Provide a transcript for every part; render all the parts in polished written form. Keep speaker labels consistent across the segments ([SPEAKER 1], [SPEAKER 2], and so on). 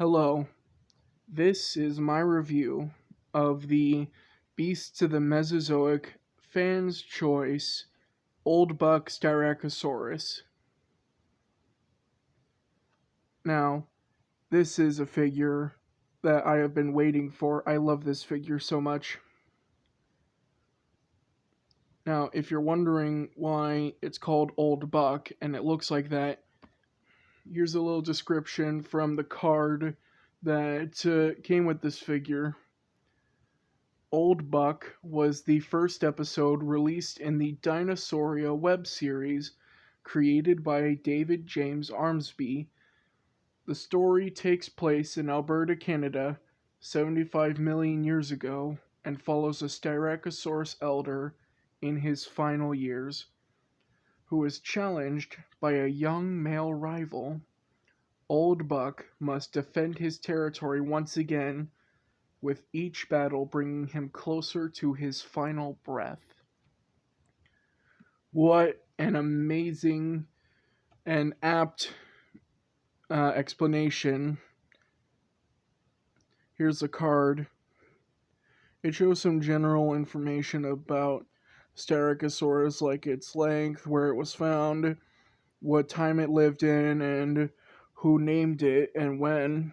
[SPEAKER 1] Hello, this is my review of the Beasts of the Mesozoic Fan's Choice Old Buck Styracosaurus. Now, this is a figure that I have been waiting for. I love this figure so much. Now, if you're wondering why it's called Old Buck and it looks like that, here's a little description from the card that came with this figure. Old Buck was the first episode released in the Dinosauria web series created by David James Armsby. The story takes place in Alberta, Canada, 75 million years ago, and follows a Styracosaurus elder in his final years, who is challenged by a young male rival. Old Buck must defend his territory once again, with each battle bringing him closer to his final breath. What an amazing and apt explanation. Here's a card. It shows some general information about Styracosaurus, like its length, where it was found, what time it lived in, and who named it and when.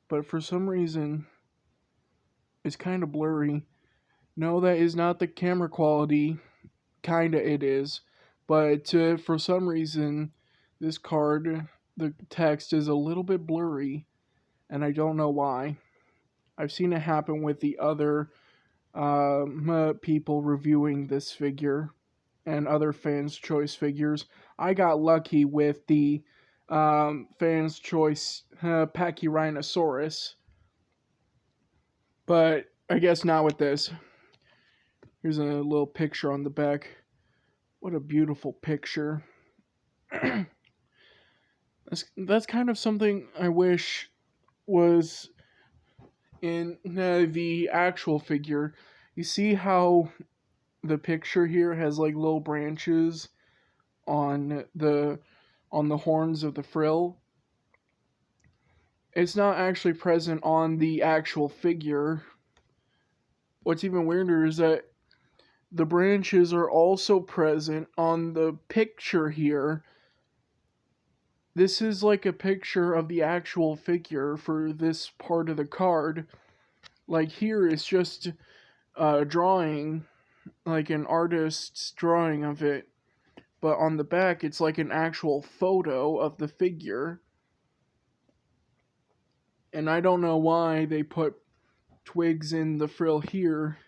[SPEAKER 1] But for some reason, it's kind of blurry. No, that is not the camera quality. Kinda it is. But for some reason, this card, the text is a little bit blurry, and I don't know why. I've seen it happen with the other people reviewing this figure and other fans' choice figures. I got lucky with the fans' choice Pachyrhinosaurus, but I guess not with this. Here's a little picture on the back. What a beautiful picture. That's kind of something I wish was in the actual figure. You see how the picture here has like little branches on the horns of the frill? It's not actually present on the actual figure. What's even weirder is that the branches are also present on the picture here. This is like a picture of the actual figure for this part of the card. Like here it's just a drawing, like an artist's drawing of it. But on the back it's like an actual photo of the figure. And I don't know why they put twigs in the frill here,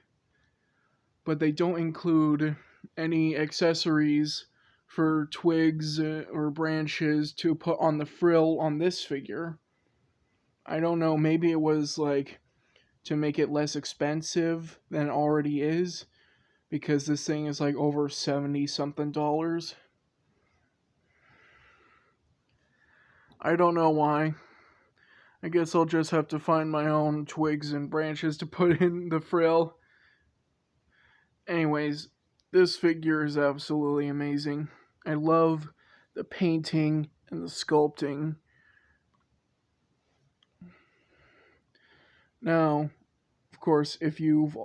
[SPEAKER 1] but they don't include any accessories for twigs or branches to put on the frill on this figure. I don't know, maybe it was like to make it less expensive than it already is, because this thing is like over $70 something. I don't know why. I guess I'll just have to find my own twigs and branches to put in the frill. Anyways, this figure is absolutely amazing. I love the painting and the sculpting. Now, of course, if you've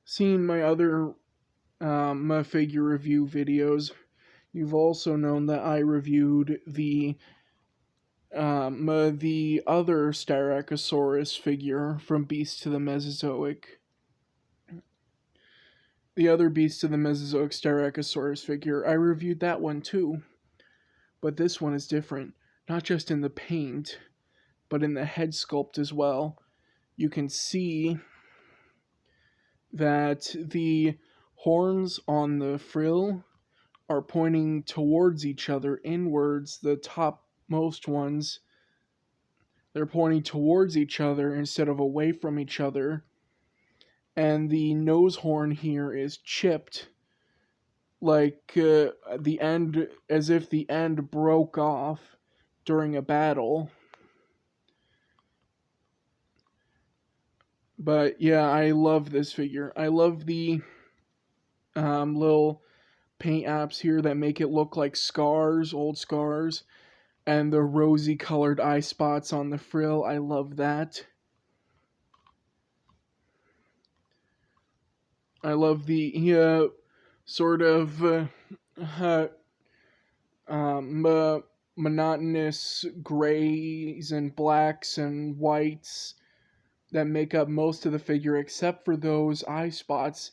[SPEAKER 1] seen my other my figure review videos, you've also known that I reviewed the other Styracosaurus figure from Beasts of the Mesozoic. The other Beasts of the Mesozoic Styracosaurus figure, I reviewed that one too. But this one is different, not just in the paint, but in the head sculpt as well. You can see that the horns on the frill are pointing towards each other, inwards. The topmost ones, they're pointing towards each other instead of away from each other. And the nose horn here is chipped, like the end, as if the end broke off during a battle. But yeah, I love this figure. I love the little paint apps here that make it look like scars, old scars. And the rosy colored eye spots on the frill, I love that. I love the sort of monotonous grays and blacks and whites that make up most of the figure, except for those eye spots.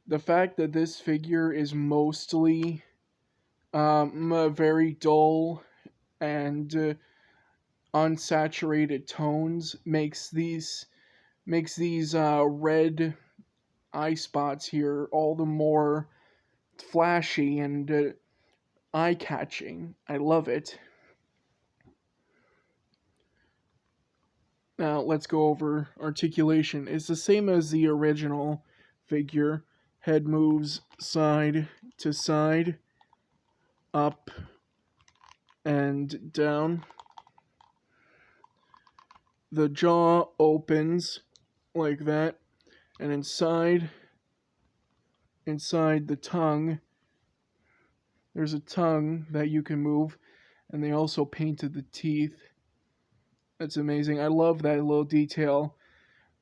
[SPEAKER 1] The fact that this figure is mostly very dull and unsaturated tones makes these red eye spots here all the more flashy and eye catching. I love it. Now let's go over articulation. It's the same as the original figure. Head moves side to side, up and down. The jaw opens like that, and inside the tongue, there's a tongue that you can move, and they also painted the teeth. That's amazing. I love that little detail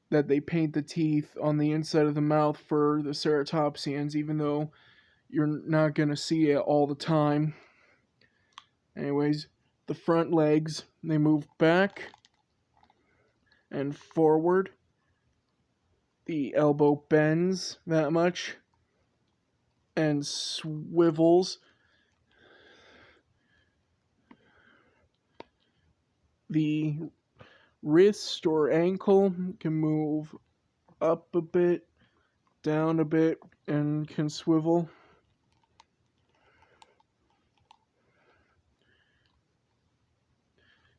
[SPEAKER 1] that they paint the teeth on the inside of the mouth for the ceratopsians, even though you're not going to see it all the time. Anyways, the front legs, they move back and forward. The elbow bends that much and swivels. The wrist or ankle can move up a bit, down a bit, and can swivel.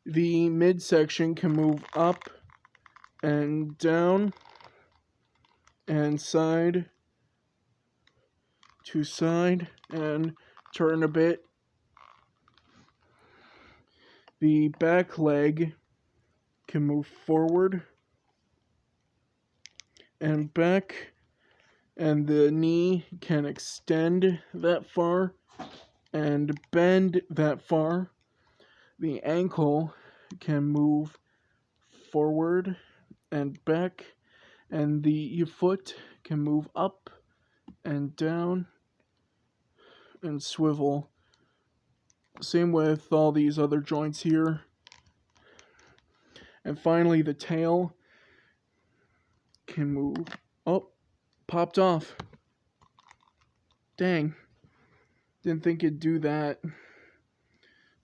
[SPEAKER 1] The midsection can move up and down and side to side and turn a bit. The back leg can move forward and back, and the knee can extend that far and bend that far. The ankle can move forward and back, and the foot can move up and down and swivel. Same with all these other joints here. And finally, the tail can move. Oh, popped off. Dang. Didn't think it'd do that.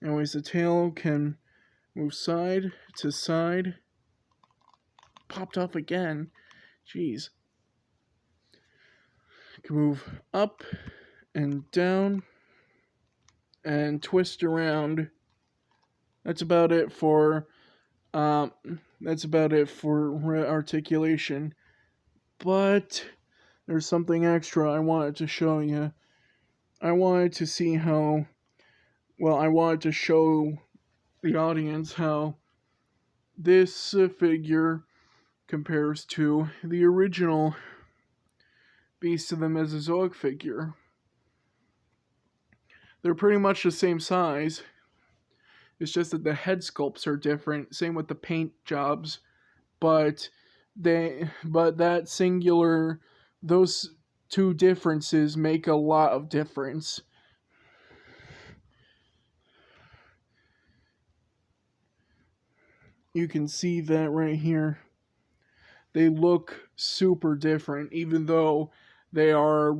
[SPEAKER 1] Anyways, the tail can move side to side. Popped off again. Jeez. Can move up and down and twist around. That's about it for articulation. But there's something extra I wanted to show you. I wanted to show the audience how this figure compares to the original Beast of the Mesozoic figure. They're pretty much the same size. It's just that the head sculpts are different. Same with the paint jobs, but those two differences make a lot of difference. You can see that right here. They look super different, even though they are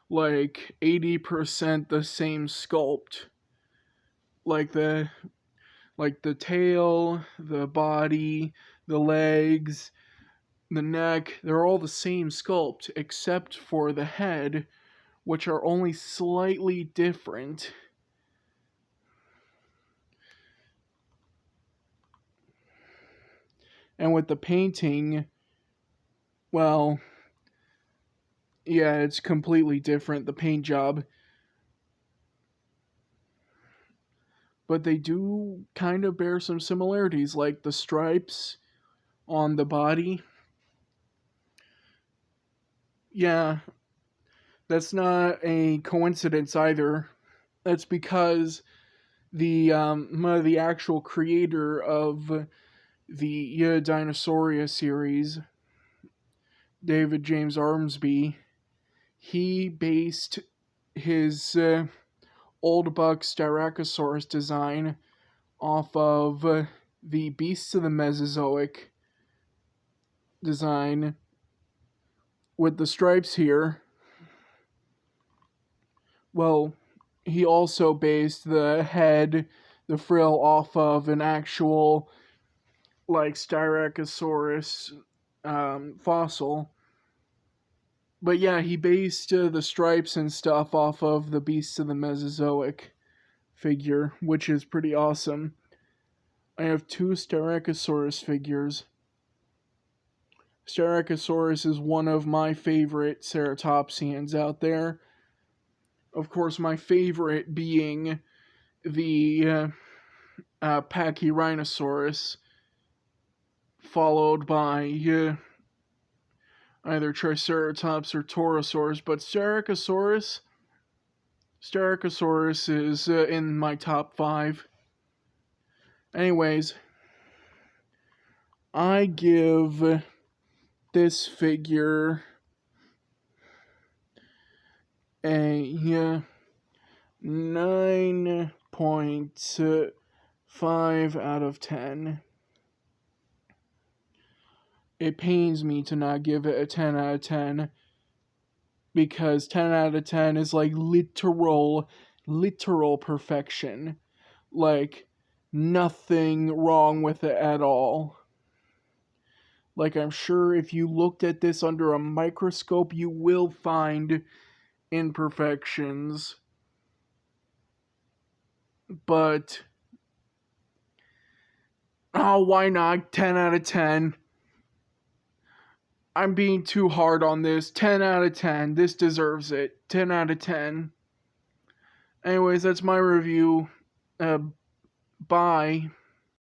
[SPEAKER 1] like 80% the same sculpt. Like the tail, the body, the legs, the neck, they're all the same sculpt except for the head, which are only slightly different. And with the painting, well, yeah, it's completely different, the paint job. But they do kind of bear some similarities, like the stripes on the body. Yeah, that's not a coincidence either. That's because the actual creator of the Dinosauria series, David James Armsby, he based his old buck Styracosaurus design off of the Beasts of the Mesozoic design with the stripes here. Well, he also based the head, the frill, off of an actual, like, Styracosaurus fossil. But yeah, he based the stripes and stuff off of the Beasts of the Mesozoic figure, which is pretty awesome. I have 2 Styracosaurus figures. Styracosaurus is one of my favorite ceratopsians out there. Of course, my favorite being the Pachyrhinosaurus, followed by either Triceratops or Torosaurus, but Styracosaurus is in my top 5. Anyways, I give this figure a 9.5 out of 10. It pains me to not give it a 10 out of 10, because 10 out of 10 is like literal perfection. Like, nothing wrong with it at all. Like, I'm sure if you looked at this under a microscope, you will find imperfections. But, oh, why not? 10 out of 10. I'm being too hard on this. 10 out of 10. This deserves it. 10 out of 10. Anyways, that's my review. Bye.